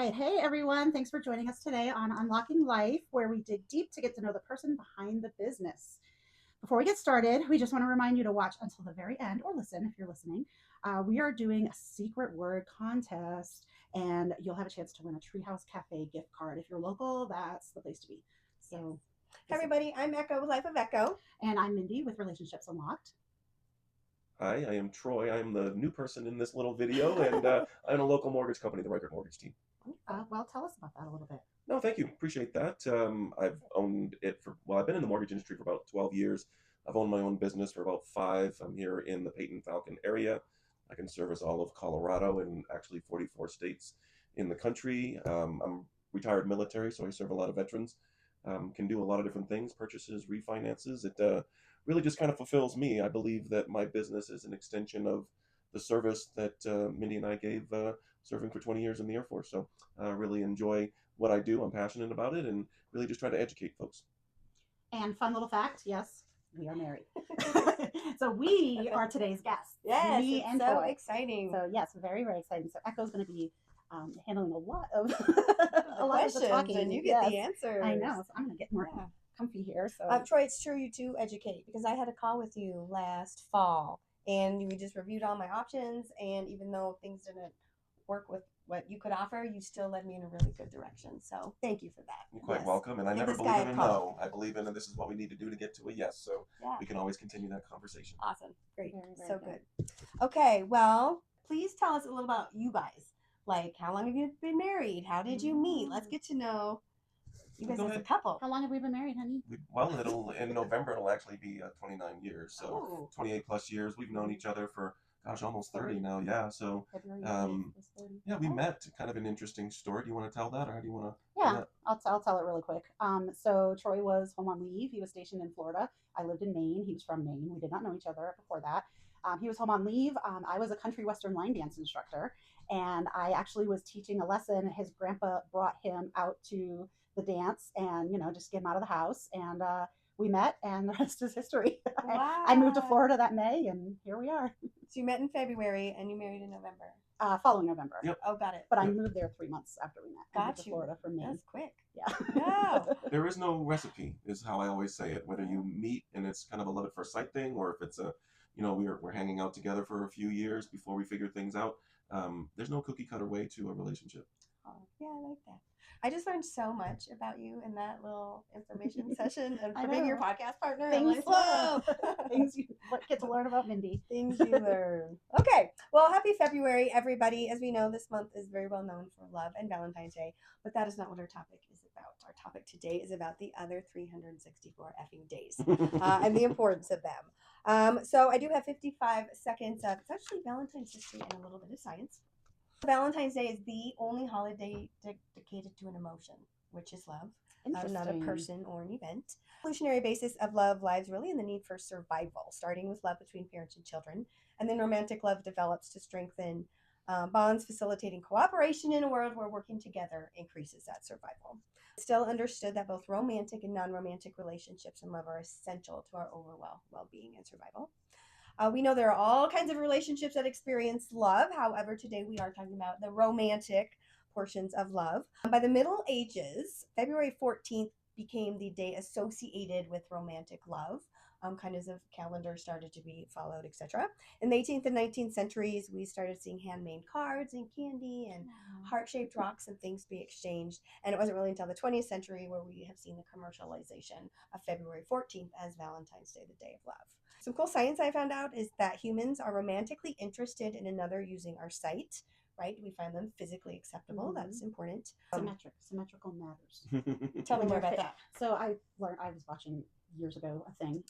right. Hey, everyone. Thanks for joining us today on Unlocking Life, where we dig deep to get to know the person behind the business. Before we get started, we just want to remind you to watch until the very end or listen if you're listening. We are doing a secret word contest, and you'll have a chance to win a Treehouse Cafe gift card. If you're local, that's the place to be. So, Hi, everybody. I'm Echo with Life of Echo. And I'm Mindy with Relationships Unlocked. Hi, I am Troy. I am the new person in this little video, and I'm a local mortgage company, the Riker Mortgage Team. Well, tell us about that a little bit. No, thank you. Appreciate that. I've owned it I've been in the mortgage industry for about 12 years. I've owned my own business for about 5. I'm here in the Peyton Falcon area. I can service all of Colorado and actually 44 states in the country. I'm retired military, so I serve a lot of veterans. Can do a lot of different things, purchases, refinances. It really just kind of fulfills me. I believe that my business is an extension of the service that Mindy and I gave serving for 20 years in the Air Force. So I really enjoy what I do. I'm passionate about it and really just try to educate folks. And fun little fact, yes, we are married. So we are today's guests. Yes, me and so Troy. exciting. So yes, very, very exciting. So Echo's going to be handling a lot of the of the talking, and you get the answers. I know. So I'm going to get more comfy here. So Troy, it's true you too educate, because I had a call with you last fall, and we just reviewed all my options. And even though things didn't work with what you could offer, you still led me in a really good direction. So thank you for that. You're quite welcome. And I never believe in a no. I believe in this is what we need to do to get to a yes. So we can always continue that conversation. Awesome. Great. Very, very so good. Okay. Well, please tell us a little about you guys. Like, how long have you been married? How did you meet? Let's get to know you guys as a couple. How long have we been married, honey? Well, in November, it'll actually be 29 years. So 28 plus years. We've known each other for, gosh, almost 30 now. Yeah. So, yeah, we met. Kind of an interesting story. Do you want to tell that, or how do you want to? Yeah, I'll tell it really quick. So Troy was home on leave. He was stationed in Florida. I lived in Maine. He was from Maine. We did not know each other before that. He was home on leave. I was a country western line dance instructor, and I actually was teaching a lesson. His grandpa brought him out to the dance, and just get him out of the house, and we met, and the rest is history. Wow. I moved to Florida that May, and here we are. So you met in February, and you married in November. Following November. Yep. Oh, got it. But I moved there 3 months after we met. Got to Florida for me. That's quick. Yeah. Wow. There is no recipe, is how I always say it. Whether you meet and it's kind of a love at first sight thing, or if it's we're hanging out together for a few years before we figure things out. There's no cookie cutter way to a relationship. Oh, yeah, I like that. I just learned so much about you in that little information session, and for being your podcast partner. Things you get to learn about Mindy. Things you learn. Okay. Well, happy February, everybody. As we know, this month is very well known for love and Valentine's Day, but that is not what our topic is about. Our topic today is about the other 364 effing days and the importance of them. So I do have 55 seconds of, it's actually Valentine's history and a little bit of science. Valentine's Day is the only holiday dedicated to an emotion, which is love, not a person or an event. Evolutionary basis of love lies really in the need for survival, starting with love between parents and children, and then romantic love develops to strengthen bonds, facilitating cooperation in a world where working together increases that survival. It's still understood that both romantic and non-romantic relationships and love are essential to our overall well-being and survival. We know there are all kinds of relationships that experience love. However, today we are talking about the romantic portions of love. By the Middle Ages, February 14th became the day associated with romantic love. Kind of as a calendar started to be followed, etc. In the 18th and 19th centuries, we started seeing handmade cards and candy and heart-shaped rocks and things be exchanged. And it wasn't really until the 20th century where we have seen the commercialization of February 14th as Valentine's Day, the day of love. Some cool science I found out is that humans are romantically interested in another using our sight, right? We find them physically acceptable. Mm-hmm. That's important. Symmetrical matters. Tell me more about that. So I was watching years ago a thing,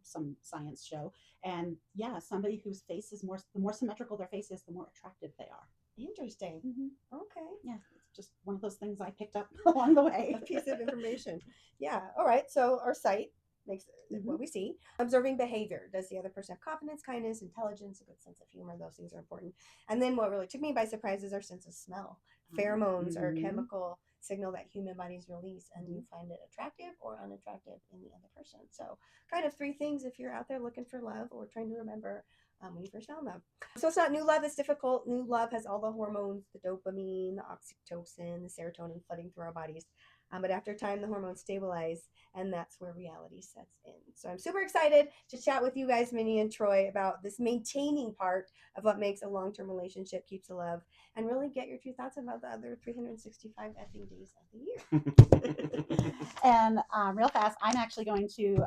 some science show, and somebody whose face is the more symmetrical their face is, the more attractive they are. Interesting. Mm-hmm. Okay. Yeah, it's just one of those things I picked up along the way. A piece of information. Yeah. All right. So our sight makes what we see. Observing behavior. Does the other person have confidence, kindness, intelligence, a good sense of humor? Those things are important. And then what really took me by surprise is our sense of smell. Pheromones are a chemical signal that human bodies release, and you find it attractive or unattractive in the other person. So kind of 3 things if you're out there looking for love or trying to remember when you first fell in love. So it's not new love that's difficult. New love has all the hormones, the dopamine, the oxytocin, the serotonin flooding through our bodies. But after time, the hormones stabilize, and that's where reality sets in. So I'm super excited to chat with you guys, Minnie and Troy, about this maintaining part of what makes a long-term relationship keeps a love, and really get your 2 thoughts about the other 365 effing days of the year. And real fast, I'm actually going to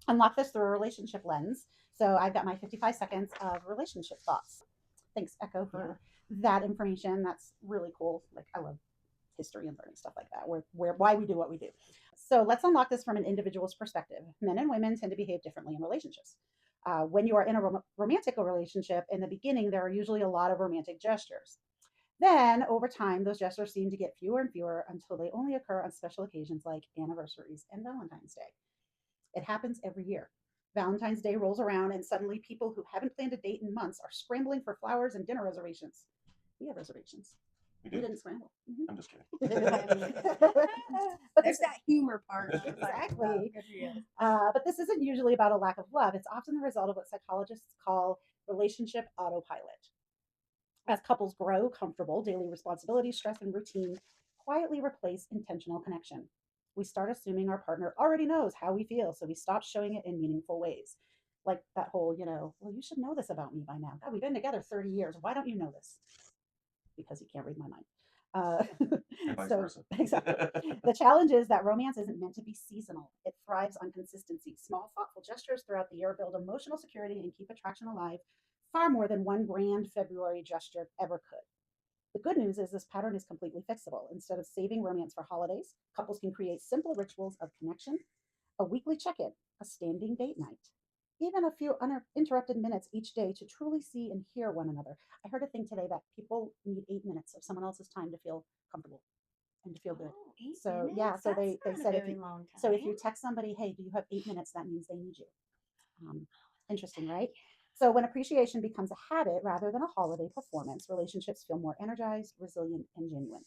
unlock this through a relationship lens. So I've got my 55 seconds of relationship thoughts. Thanks, Echo, for that information. That's really cool. Like, I love history and learning stuff like that, why we do what we do. So let's unlock this from an individual's perspective. Men and women tend to behave differently in relationships. When you are in a romantic relationship, in the beginning, there are usually a lot of romantic gestures. Then, over time, those gestures seem to get fewer and fewer until they only occur on special occasions like anniversaries and Valentine's Day. It happens every year. Valentine's Day rolls around, and suddenly people who haven't planned a date in months are scrambling for flowers and dinner reservations. We have reservations. We We do. didn't scramble. I'm just kidding. But There's that humor part. Exactly. Good for you. But this isn't usually about a lack of love. It's often the result of what psychologists call relationship autopilot. As couples grow comfortable, daily responsibilities, stress, and routine quietly replace intentional connection. We start assuming our partner already knows how we feel, so we stop showing it in meaningful ways. Like that whole, well, you should know this about me by now. God, we've been together 30 years. Why don't you know this? Because you can't read my mind. And vice So, versa. exactly. The challenge is that romance isn't meant to be seasonal. It thrives on consistency. Small, thoughtful gestures throughout the year build emotional security and keep attraction alive far more than one grand February gesture ever could. The good news is this pattern is completely fixable. Instead of saving romance for holidays, couples can create simple rituals of connection, a weekly check in, a standing date night, even a few uninterrupted minutes each day to truly see and hear one another. I heard a thing today that people need 8 minutes of someone else's time to feel comfortable and to feel good. Oh, 8 So minutes? yeah, so That's they not a said very long time. so if you text somebody, hey, do you have 8 minutes? That means they need you. Interesting, right? So when appreciation becomes a habit rather than a holiday performance, relationships feel more energized, resilient, and genuine.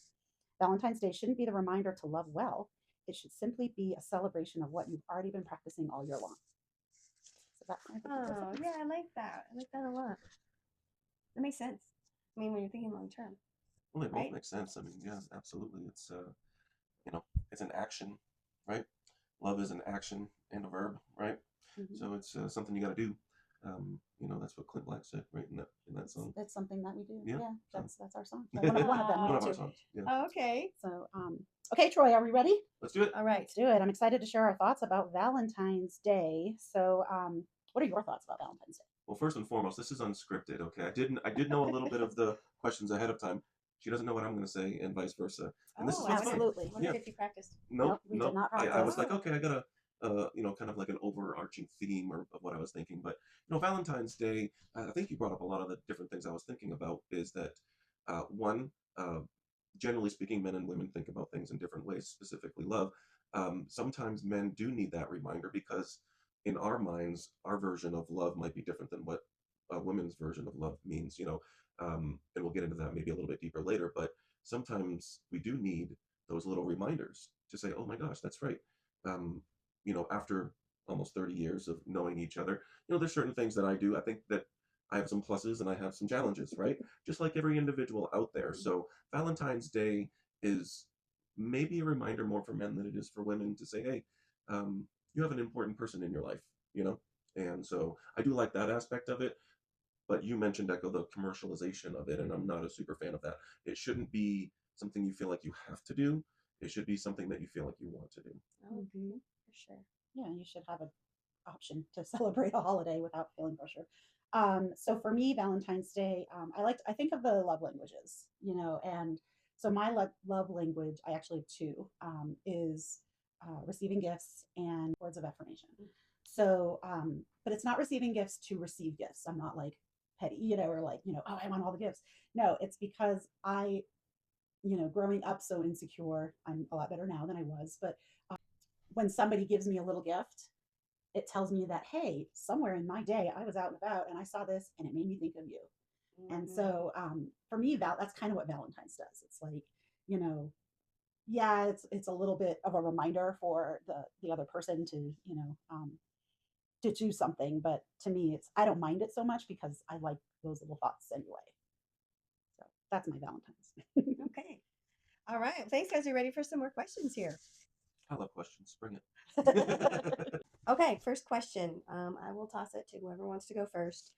Valentine's Day shouldn't be the reminder to love well. It should simply be a celebration of what you've already been practicing all year long. So that's my 55 Oh, seconds. yeah, I like that. I like that a lot. That makes sense. I mean, when you're thinking long term. Well, they both Right? make sense. I mean, yeah, absolutely. It's it's an action, right? Love is an action and a verb, right? Mhm. So it's something you got to do. That's what Clint Black said, right, in that song. It's something that we do. Yeah. Yeah, So that's our song. One of them. We one have of our two. songs. Yeah. Oh, okay. So okay, Troy, are we ready? Let's do it. All right. Let's do it. I'm excited to share our thoughts about Valentine's Day. So what are your thoughts about Valentine's Day? Well, first and foremost, this is unscripted. Okay, I did know a little bit of the questions ahead of time. She doesn't know what I'm going to say, and vice versa. And this is what's fun. Absolutely. I wondered Yeah. if you practiced. Nope, we did not I was practice. like, okay, I gotta, kind of like an overarching theme of what I was thinking. But Valentine's Day, I think you brought up a lot of the different things I was thinking about. Is that one, generally speaking, men and women think about things in different ways, specifically love. Sometimes men do need that reminder because in our minds, our version of love might be different than what a woman's version of love means. And we'll get into that maybe a little bit deeper later. But sometimes we do need those little reminders to say, oh my gosh, that's right. After almost 30 years of knowing each other, there's certain things that I do. I think that I have some pluses and I have some challenges, right? Just like every individual out there. So Valentine's Day is maybe a reminder more for men than it is for women to say, hey, you have an important person in your life, you know? And so I do like that aspect of it. But you mentioned, Echo, the commercialization of it, and I'm not a super fan of that. It shouldn't be something you feel like you have to do. It should be something that you feel like you want to do. Oh, for sure. Yeah, you should have an option to celebrate a holiday without feeling pressure. So for me, Valentine's Day, I think of the love languages, and so my love language, I actually have two, is receiving gifts and words of affirmation. So, but it's not receiving gifts to receive gifts. I'm not like petty, or like, oh, I want all the gifts. No, it's because growing up so insecure, I'm a lot better now than I was, but when somebody gives me a little gift, it tells me that, hey, somewhere in my day I was out and about and I saw this and it made me think of you. And so for me, that's kind of what Valentine's does. It's like, you know yeah, it's a little bit of a reminder for the other person to to do something. But to me, it's I don't mind it so much because I like those little thoughts anyway. So that's my Valentine's. Okay. All right. Thanks, guys. You ready for some more questions here? I love questions. Bring it. Okay. First question. I will toss it to whoever wants to go first.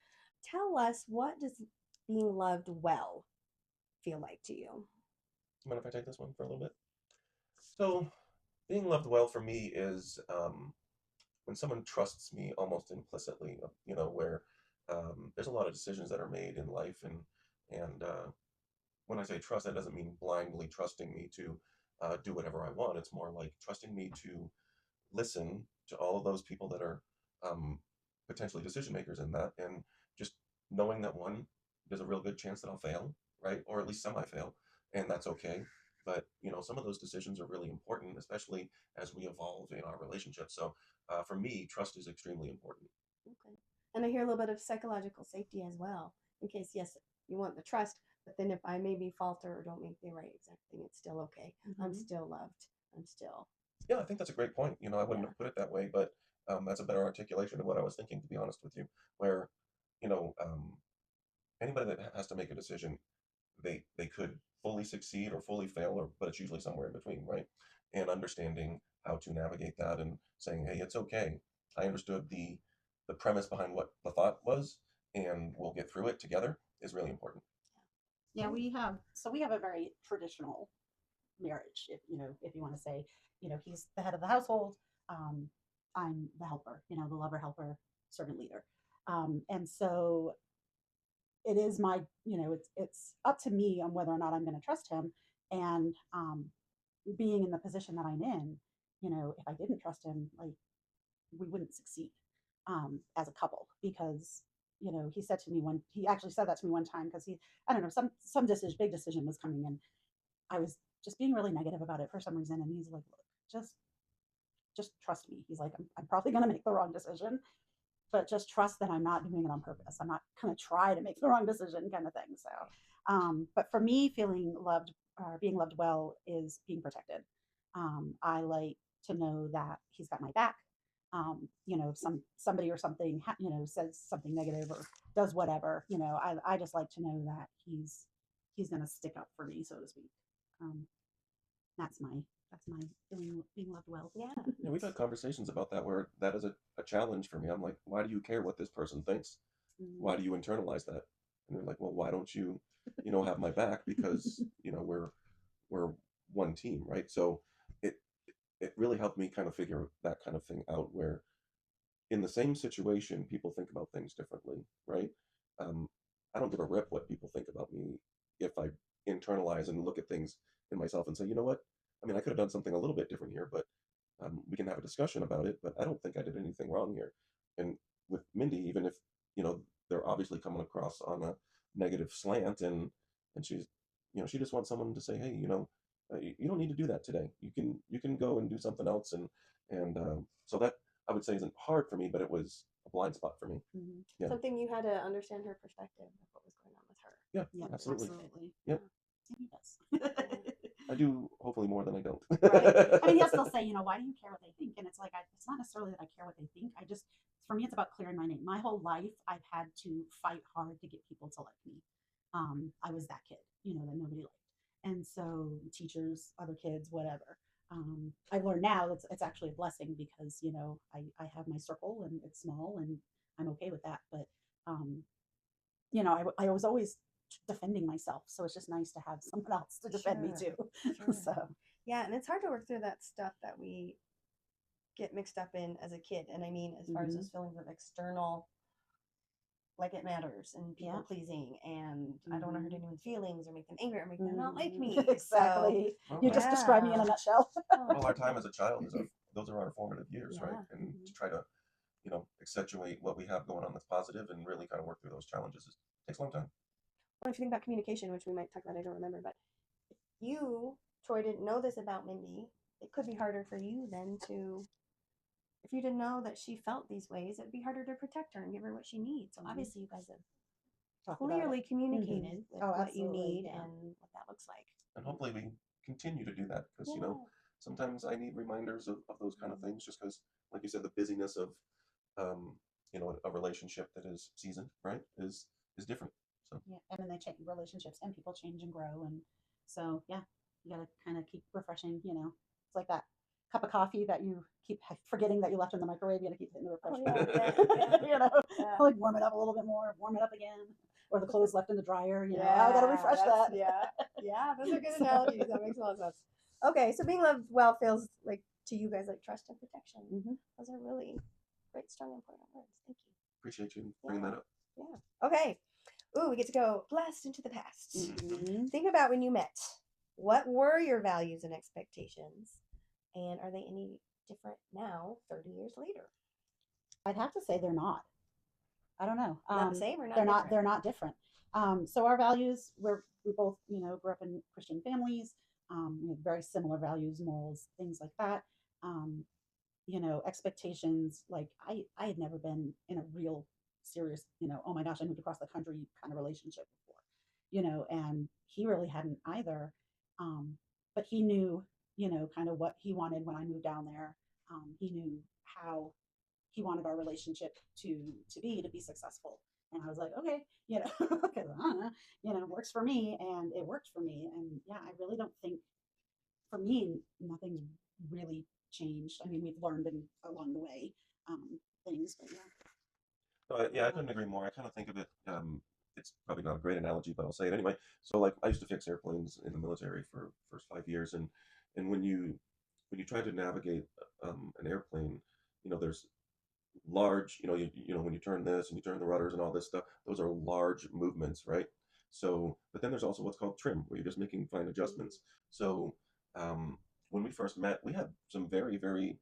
Tell us, what does being loved well feel like to you? Mind if I take this one for a little bit? So, being loved well for me is when someone trusts me almost implicitly. Where there's a lot of decisions that are made in life, and when I say trust, that doesn't mean blindly trusting me to do whatever I want. It's more like trusting me to listen to all of those people that are um, potentially decision makers in that, and just knowing that one, there's a real good chance that I'll fail, right, or at least semi-fail, and that's okay. But some of those decisions are really important, especially as we evolve in our relationship. So for me, trust is extremely important. Okay. And I hear a little bit of psychological safety as well, in case, yes, you want the trust, but then if I maybe falter or don't make the right exact thing, it's still okay. I'm still loved. I'm still. Yeah, I think that's a great point. I wouldn't Yeah. have put it that way, but that's a better articulation of what I was thinking, to be honest with you. Where you know anybody that has to make a decision, they could fully succeed or fully fail, but it's usually somewhere in between, right? And understanding how to navigate that and saying, hey, it's okay. I understood the premise behind what the thought was, and we'll get through it together is really important. Yeah, we have a very traditional marriage, if you want to say, he's the head of the household. um, I'm the helper, the lover, helper, servant leader. And so it is my, it's up to me on whether or not I'm going to trust him. And being in the position that I'm in, if I didn't trust him, like, we wouldn't succeed as a couple. Because he said to me, when he actually said that to me one time, because I don't know, some decision, big decision was coming, and I was just being really negative about it for some reason. And he's like, look, just trust me. He's like, I'm probably going to make the wrong decision, but just trust that I'm not doing it on purpose. I'm not going to try to make the wrong decision, kind of thing. So, but for me, feeling loved or being loved well is being protected. I like to know that he's got my back. If somebody or something, says something negative or does whatever, I just like to know that he's going to stick up for me, so to speak. Um, that's my that's my feeling, being loved well. Yeah. Yeah, we've had conversations about that where that is a challenge for me. I'm like, why do you care what this person thinks? Why do you internalize that? And they're like, well, why don't you, have my back? Because we're one team, right? So it it really helped me kind of figure that kind of thing out, where in the same situation, people think about things differently, right? Um, I don't give a rip what people think about me if I internalize and look at things in myself and say, you know what? I mean, I could have done something a little bit different here, but we can have a discussion about it. But I don't think I did anything wrong here. And with Mindy, even if they're obviously coming across on a negative slant, and she's, she just wants someone to say, hey, you don't need to do that today. You can go and do something else, and so that I would say isn't hard for me, but it was a blind spot for me. Mm-hmm. Yeah. Something you had to understand her perspective of what was going on with her. Yeah, Yeah, absolutely. absolutely. Yep. And he does. I do, hopefully more than I don't. Right. I mean, he'll still say, why do you care what they think? And it's like, it's not necessarily that I care what they think. For me, it's about clearing my name. My whole life, I've had to fight hard to get people to like me. I was that kid, that nobody liked. And so teachers, other kids, whatever. I've learned now that it's actually a blessing, because, I have my circle and it's small, and I'm okay with that. But, I was always defending myself. So it's just nice to have someone else to defend me too. Sure. So Yeah, and it's hard to work through that stuff that we get mixed up in as a kid. And I mean, as far as those feelings of external, like it matters, and people pleasing, and I don't want to hurt anyone's feelings or make them angry or make them not like me. Exactly. So, You just described me in a nutshell. Well, our time as a child those are our formative years, right? Yeah. And to try to, accentuate what we have going on that's positive and really kind of work through those challenges takes a long time. Well, if you think about communication, which we might talk about, I don't remember, but if you, Troy, didn't know this about Mindy, it could be harder for you then to, if you didn't know that she felt these ways, it'd be harder to protect her and give her what she needs. So obviously you guys have Talked about clearly it. communicated with Oh, what you absolutely, need yeah. and what that looks like. And hopefully we continue to do that, because Yeah. sometimes I need reminders of those kind of things, just because, like you said, the busyness of you know, a relationship that is seasoned, right, is different. So Yeah, and then they change relationships and people change and grow, and so yeah, you got to kind of keep refreshing. It's like that cup of coffee that you keep forgetting that you left in the microwave. You got to keep hitting the Oh refresh yeah, button. yeah, yeah, yeah. Like warm it up a little bit more, warm it up again, or the clothes left in the dryer. I got to Yeah, refresh that. yeah. Those are good So, analogies. That makes a lot of sense. Okay, so being loved well feels like to you guys like trust and protection. mhm. Those are really great, strong, important words. Thank appreciate you you. bringing Yeah, that up. yeah. Okay. Ooh, we get to go blast into the past. Mhm. Think about when you met. What were your values and expectations? And are they any different now, 30 years later? I'd have to say they're not. I don't know. Not the same or not They're not. different? They're not different. So our values, we both grew up in Christian families. We have very similar values, morals, things like that. Um, Expectations, like I had never been in a real serious, oh my gosh, I moved across the country kind of relationship before, and he really hadn't either. But he knew, kind of what he wanted when I moved down there. He knew how he wanted our relationship to be successful. And I was like, okay, because I don't know, it works for me, and it worked for me. And yeah, I really don't think, for me, nothing's really changed. I mean, we've learned along the way, things, but yeah. Yeah, I couldn't agree more. I kind of think of it. It's probably not a great analogy, but I'll say it anyway. So, like, I used to fix airplanes in the military for first 5 years, and when you try to navigate an airplane, there's large, when you turn this and you turn the rudders and all this stuff, those are large movements, right? So, but then there's also what's called trim, where you're just making fine adjustments. So, um, when we first met, we had some very, very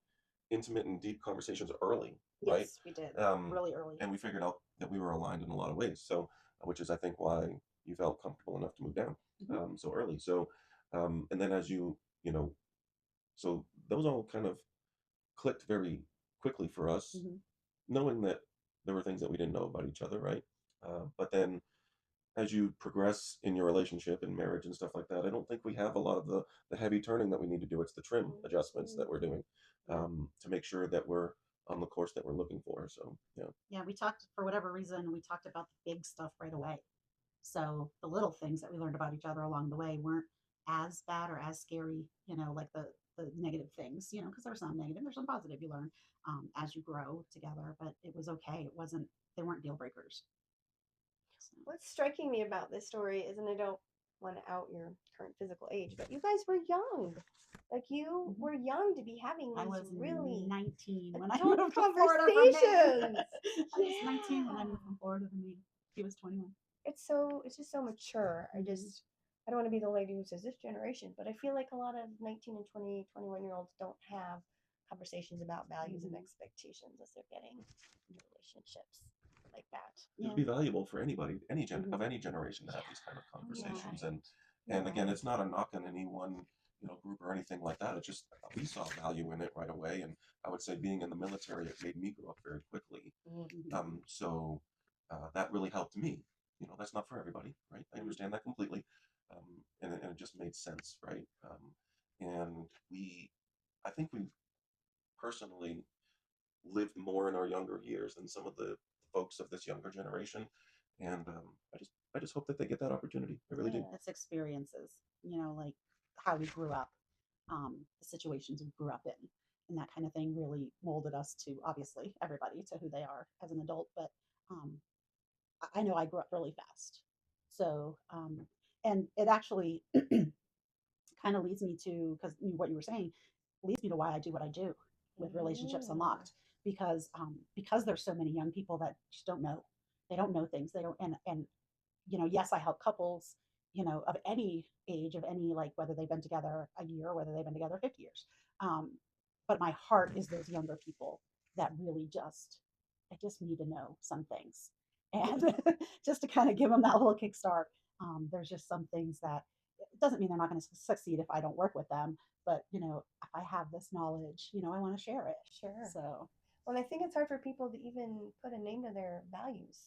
intimate and deep conversations early, right? Yes, we did, Um, really early. and we figured out that we were aligned in a lot of ways. So, which is, I think, why you felt comfortable enough to move down Mm-hmm. so early. So, and then as so those all kind of clicked very quickly for us, Mm-hmm. knowing that there were things that we didn't know about each other, right? But then as you progress in your relationship and marriage and stuff like that, I don't think we have a lot of the heavy turning that we need to do. It's the trim adjustments that we're doing Yeah. to make sure that we're on the course that we're looking for. So, yeah. Yeah, we talked, for whatever reason, we talked about the big stuff right away. So the little things that we learned about each other along the way weren't as bad or as scary, like the negative things, because there's some negative, there's some positive you learn as you grow together. But it was okay. It wasn't. They weren't deal breakers. So, What's striking me about this story is, and I don't want to out your current physical age, but you guys were young. Like you were young to be having I these was really 19 when I adult moved to Florida from Maine. conversations. I was 19 when I Yeah. moved from Florida to Maine. He was 21. It's just so mature. I don't want to be the lady who says this generation, but I feel like a lot of 19 and 20, 21-year olds don't have conversations about values and expectations as they're getting into relationships like that. It Yeah. would be valuable for anybody, Mhm. of any generation, to have these kind of Oh, you're conversations. right. And You're again, right. it's not a knock on any one group or anything like that. It's just we saw value in it right away, and I would say being in the military, it made me grow up very quickly. Mhm. So that really helped me. That's not for everybody, right? I understand that completely, and it just made sense, right? And I think we personally lived more in our younger years than some of the folks of this younger generation, and I just hope that they get that opportunity. I really do. Yeah, it's experiences, like how we grew up, the situations we grew up in, and that kind of thing really molded us to, obviously, everybody to who they are as an adult. But um, I know I grew up really fast. So, and it actually kind of leads me to, because what you were saying leads me to why I do what I do with Relationships Mm. Unlocked, because there's so many young people that just don't know. They don't know things. They don't, and yes, I help couples, of any age, of any, like, whether they've been together a year or whether they've been together 50 years. Um, but my heart is those younger people that really I just need to know some things. And just to kind of give them that little kickstart, there's just some things that, it doesn't mean they're not going to succeed if I don't work with them, but if I have this knowledge, I want to share it. Sure. So, Well, I think it's hard for people to even put a name to their values.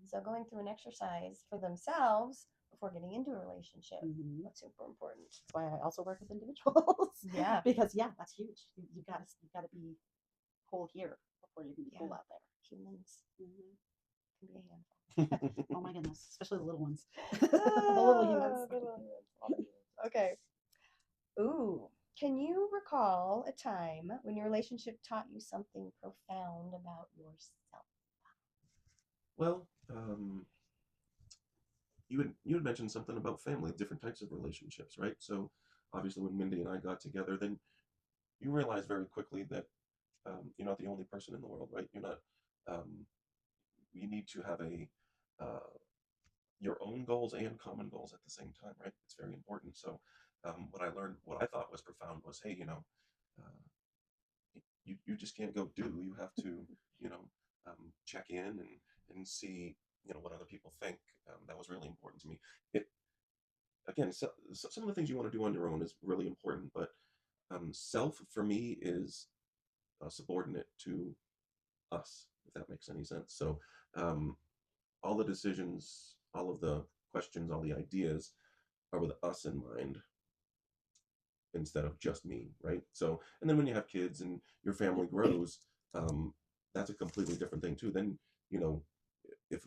So going through an exercise for themselves before getting into a relationship, that's super important. that's why I also work with individuals. Yeah. Because yeah, that's huge. You got to be whole here before you can be Yeah. cool out there. Humans Mm-hmm. can be a handful. Oh my goodness, especially the little ones, the little humans. The little humans. All the humans. Okay. Ooh. Can you recall a time when your relationship taught you something profound about yourself? Well, you had mentioned something about family, different types of relationships, right? So obviously, when Mindy and I got together, then you realize very quickly that you're not the only person in the world, right? You're not. Um, you need to have a your own goals and common goals at the same time, right? It's very important. So, what I learned, what I thought was profound, was, hey, uh, you just can't go do. You have to, you know, check in and see, what other people think. That was really important to me. It again, so some of the things you want to do on your own is really important, but self for me is subordinate to us, if that makes any sense. So, um, all the decisions, all of the questions, all the ideas are with us in mind instead of just me, right? So, and then when you have kids and your family grows, um, that's a completely different thing too. Then, you know, if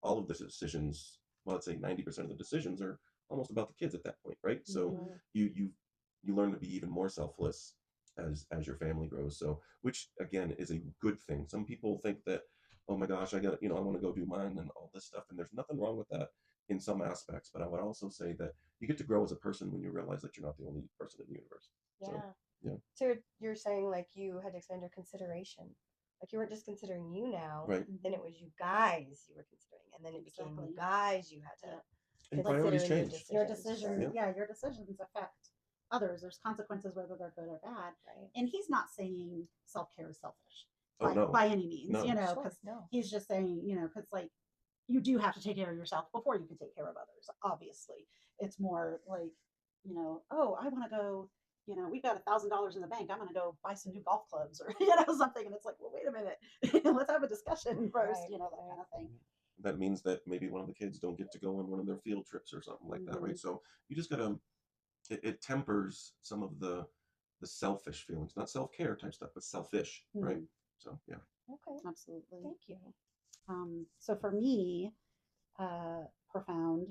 all of the decisions, well, let's say 90% of the decisions are almost about the kids at that point, right? So Mhm. you learn to be even more selfless as your family grows. So, which again is a good thing. Some people think that, oh my gosh, I want to go do mine and all this stuff, and there's nothing wrong with that in some aspects. But I would also say that you get to grow as a person when you realize that you're not the only person in the universe. So, Yeah. yeah, So you're saying like you had to expand your consideration. Like you weren't just considering you now, right. then it was you guys you were considering. And then it became Exactly. you guys you had to Yeah. And consider priorities in your change. decisions. Your decisions, Yeah. yeah, your decisions affect others. There's consequences whether they're good or bad. Right. And he's not saying self care is selfish Oh no, by any means, no. because Sure, no. he's just saying, because like you do have to take care of yourself before you can take care of others. Obviously, it's more like, oh, I want to go. We've got $1,000 in the bank. I'm going to go buy some new golf clubs or something. And it's like, well, wait a minute, let's have a discussion first. Right, That right. kind of thing. That means that maybe one of the kids don't get to go on one of their field trips or something like that, right? So you just gotta it tempers some of the selfish feelings, not self-care type stuff, but selfish, right? Mhm. So yeah. Okay. Absolutely. Thank you. So for me, profound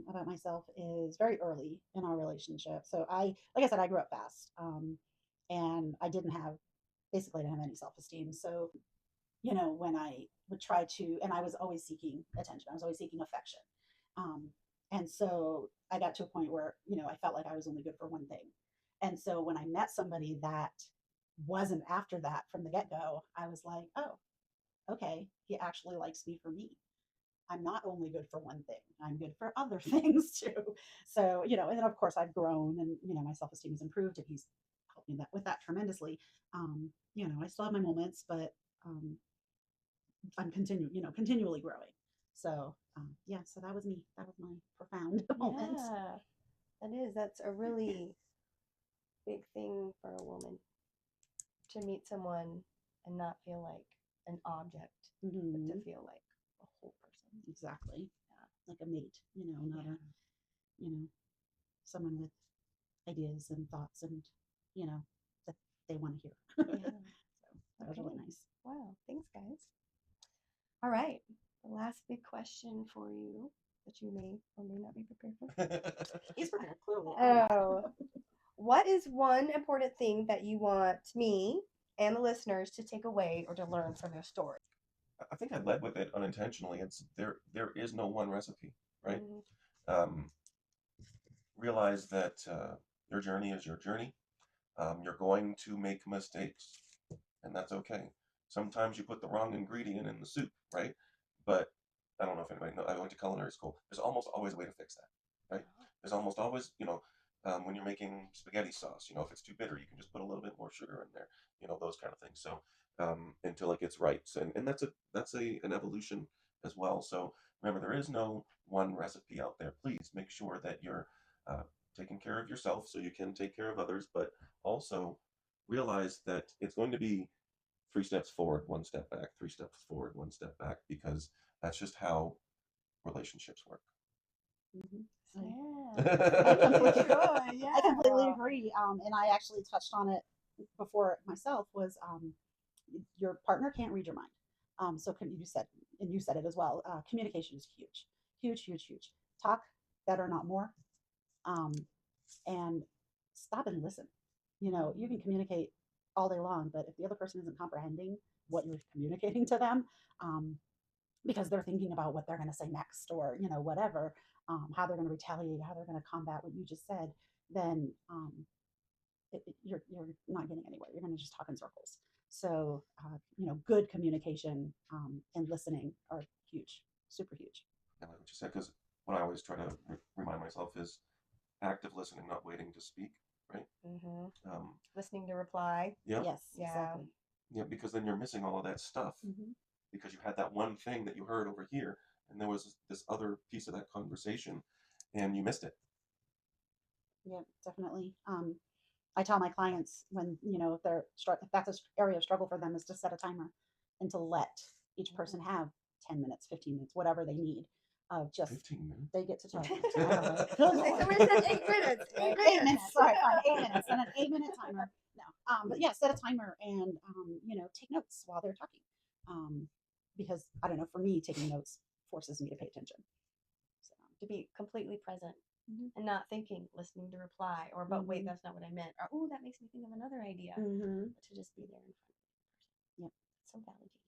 about myself is very early in our relationship. So like I said, I grew up fast, and I basically didn't have any self-esteem. So when I would try to, and I was always seeking attention, I was always seeking affection, um, and so I got to a point where I felt like I was only good for one thing, and so when I met somebody that wasn't after that from the get-go, I was like, oh, okay, he actually likes me for me. I'm not only good for one thing, I'm good for other things too. So, and then of course I've grown and, my self esteem has improved and he's helped me with that tremendously. I still have my moments, but I'm continually growing. So, yeah, so that was me. That was my profound moment. Yeah. That's a really big thing for a woman to meet someone and not feel like an object, but to Mhm. feel like a whole person. Exactly. Yeah. Like a mate, not you know, someone with ideas and thoughts and, that they want to hear. Yeah. So that was really nice. Wow. Thanks, guys. All right. The last big question for you that you may or may not be prepared for. He's prepared, clearly. Oh. What is one important thing that you want me and the listeners to take away or to learn from your story? I think I led with it unintentionally. It's there is no one recipe, right? Mhm. Um, realize that your journey is your journey. You're going to make mistakes, and that's okay. Sometimes you put the wrong ingredient in the soup, right? But I don't know if anybody knows. I went to culinary school. There's almost always a way to fix that, right? There's almost always, when you're making spaghetti sauce, if it's too bitter, you can just put a little bit more sugar in there, those kind of things. So until it gets right, and that's an evolution as well. So remember, there is no one recipe out there. Please make sure that you're uh, taking care of yourself so you can take care of others, but also realize that it's going to be 3 steps forward, 1 step back, 3 steps forward, 1 step back, because that's just how relationships work. Mhm. Yeah. I completely agree. And I actually touched on it before myself was, your partner can't read your mind. So you said, and you said it as well. Communication is huge, huge, huge, huge. Talk better, not more. Um, and stop and listen. You can communicate all day long, but if the other person isn't comprehending what you're communicating to them, um, because they're thinking about what they're going to say next, or whatever, how they're going to retaliate, how they're going to combat what you just said, then you're not getting anywhere. You're going to just talk in circles. So good communication and listening are huge, super huge. I like what you said, because what I always try to remind myself is active listening, not waiting to speak, right? Listening to reply. Yeah. Yes, Yeah. exactly. Yeah, because then you're missing all of that stuff, because you had that one thing that you heard over here, and there was this other piece of that conversation, and you missed it. Yeah, definitely. I tell my clients when if if that's an area of struggle for them, is to set a timer and to let each person have 10 minutes, 15 minutes, whatever they need. Just 15 minutes. they get to talk. Somebody said 8 minutes. 8 minutes. Sorry, fine. 8 minutes and an 8-minute timer. No, but yeah, set a timer and take notes while they're talking. Because I don't know, for me, taking notes forces me to pay attention. So, To be completely present. And not thinking, listening to reply, or but wait, that's not what I meant, or oh, that makes me think of another idea. But to just be there in front of the person. Yep. So validating.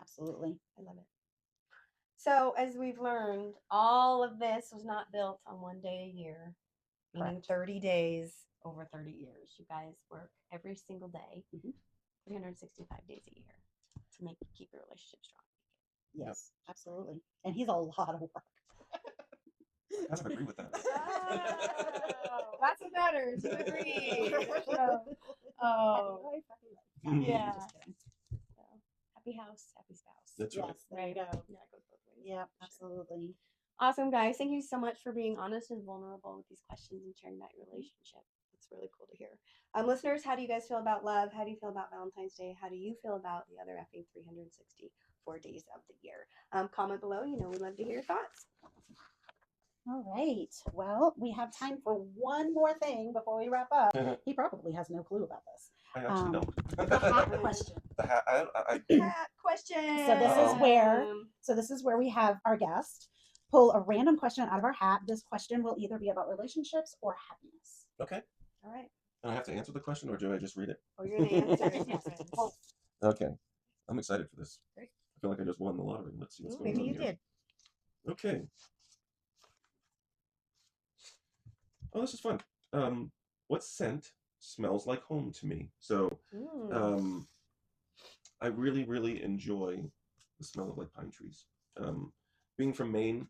Absolutely. I love it. So as we've learned, all of this was not built on one day a year, meaning 30 days over 30 years. You guys work every single day, 365 days a year to keep your relationship strong. Yes, absolutely. And he's a lot of work. I kind of agree with that. Oh, that's what matters. You agree. Yeah. So, happy house, happy spouse. That's right. Yes, there you go. Yeah, it goes both ways. Yeah, Sure. absolutely. Awesome, guys. Thank you so much for being honest and vulnerable with these questions and sharing about your relationship. It's really cool to hear. Listeners, how do you guys feel about love? How do you feel about Valentine's Day? How do you feel about the other effing 364 days of the year? Comment below. We'd love to hear your thoughts. All right. Well, we have time for one more thing before we wrap up. He probably has no clue about this. I actually don't. The hat question. The hat. Hat question. So this is where we have our guest pull a random question out of our hat. This question will either be about relationships or happiness. Okay. All right. And I have to answer the question, or do I just read it? Oh, you're gonna answer it. Okay. I'm excited for this. Great. I feel like I just won the lottery. Let's see what's going on. Maybe you did. Okay. Oh, this is fun. What scent smells like home to me? So, I really, really enjoy the smell of like pine trees. Being from Maine,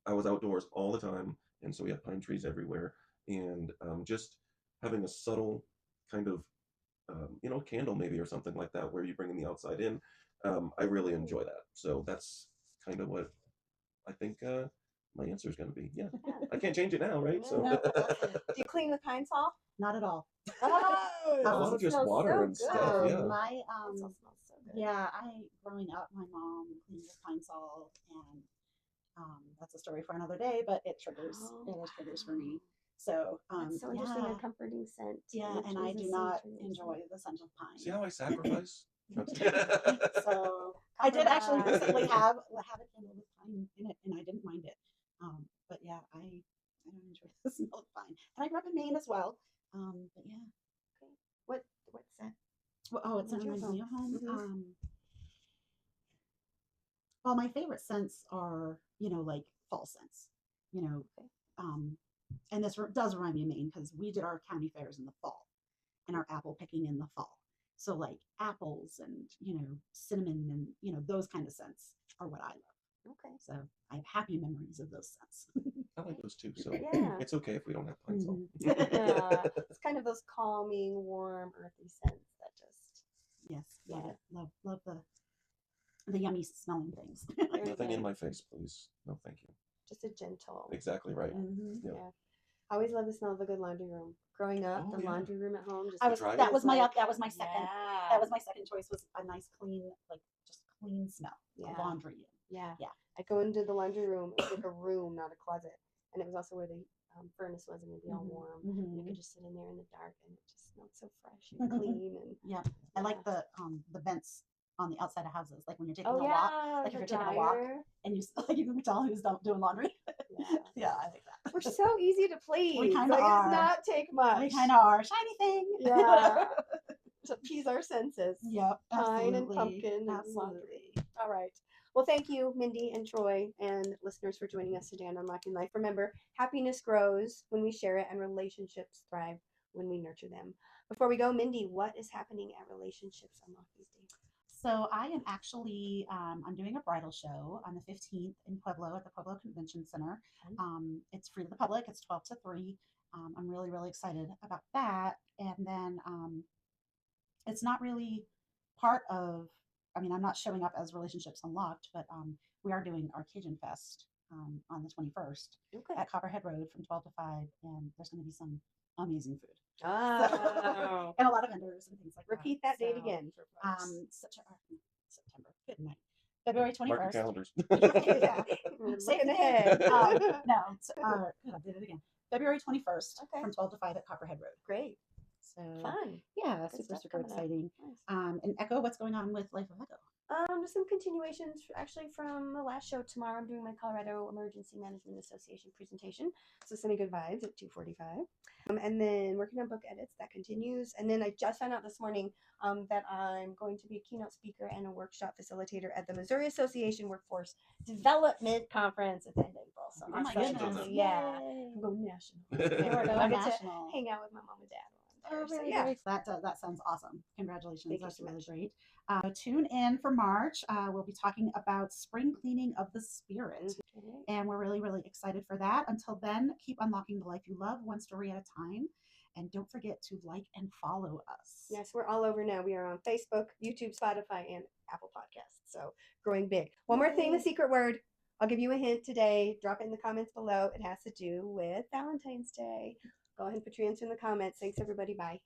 I was outdoors all the time, and so we have pine trees everywhere. And just having a subtle kind of, candle maybe or something like that, where you bring in the outside in. I really enjoy that. So that's kind of what I think my answer is going to be. Yeah, I can't change it now, right? So. No. Do you clean with pine sol? Not at all. Oh, just water and stuff. Yeah. My smells so good. yeah, growing up, my mom cleaned with pine sol, and that's a story for another day. But it triggers. It has triggers for me. So That's so interesting and comforting scent. Yeah, and I do not enjoy the scent of pine. See how I sacrifice? So I did actually recently have a candle with pine in it, and I didn't mind it. But yeah, I don't enjoy the smell of pine. And I grew up in Maine as well. But yeah. Okay. What scent? Well, it reminds me of home. Well, my favorite scents are, like fall scents. And this does remind me of Maine because we did our county fairs in the fall and our apple picking in the fall. So like apples and, cinnamon and, those kind of scents are what I love. Okay. So I have happy memories of those scents. I like those too. So yeah. It's okay if we don't have pine sol. Yeah. It's kind of those calming, warm, earthy scents that just. Yes. Love the yummy smelling things. Nothing in my face, please. No, thank you. Just a gentle. Exactly right. Yeah. I always love the smell of a good laundry room. Growing up, laundry room at home. That was my second. Yeah. That was my second choice. Was a nice clean, just clean smell. Yeah. Laundry. Yeah. I go into the laundry room. It was like a room, not a closet, and it was also where they furnace was, and it'd be all warm. And you could just sit in there in the dark, and it just smelled so fresh and clean. And yeah, I like the vents on the outside of houses, like when you're taking oh a yeah, walk, like if you're taking a walk dryer. and you can tell who's doing laundry. Yeah. Yeah, I like that. We're so easy to please. We kind of like, it are. does not take much. We kind of are. Shiny thing. Yeah. To appease our senses. Yep. Pine and Absolutely. pumpkin and Absolutely. laundry. All right. Well, thank you, Mindy and Troy and listeners for joining us today on Unlocking Life. Remember, happiness grows when we share it, and relationships thrive when we nurture them. Before we go, Mindy, what is happening at Relationships Unlocked these days? So I am actually I'm doing a bridal show on the 15th in Pueblo at the Pueblo Convention Center. It's free to the public. It's 12 to 3. I'm really, really excited about that. And then it's not really part of, I mean, I'm not showing up as Relationships Unlocked, but we are doing our Cajun Fest on the 21st at Copperhead Road from 12 to 5. And there's going to be some amazing food. Oh. And a lot of vendors and things like Repeat that. that date again. For September. Good night. February 21st. Mark your calendars. Yeah. Looking ahead. No, I did it again. February 21st from 12 to 5 at Copperhead Road. Great. So fun. Yeah, Good super, stuff super coming up. exciting. Nice. And Echo, what's going on with Life of Echo? Just some continuations actually from the last show. Tomorrow I'm doing my Colorado Emergency Management Association presentation. So sending good vibes at 2:45. And then working on book edits, that continues. And then I just found out this morning that I'm going to be a keynote speaker and a workshop facilitator at the Missouri Association Workforce Development Conference at the end of April. So Oh my goodness. Yeah. Yay. I'm going national. You're I going get to national. hang out with my mom and dad. Oh, So, very, yeah. very. That sounds awesome. Congratulations. Thank you That's so really much. great. Tune in for March. We'll be talking about spring cleaning of the spirit. And we're really, really excited for that. Until then, keep unlocking the life you love, one story at a time. And don't forget to like and follow us. Yes, we're all over now. We are on Facebook, YouTube, Spotify, and Apple Podcasts. So growing big. One more thing, the secret word. I'll give you a hint today. Drop it in the comments below. It has to do with Valentine's Day. Go ahead and put your answer in the comments. Thanks, everybody. Bye.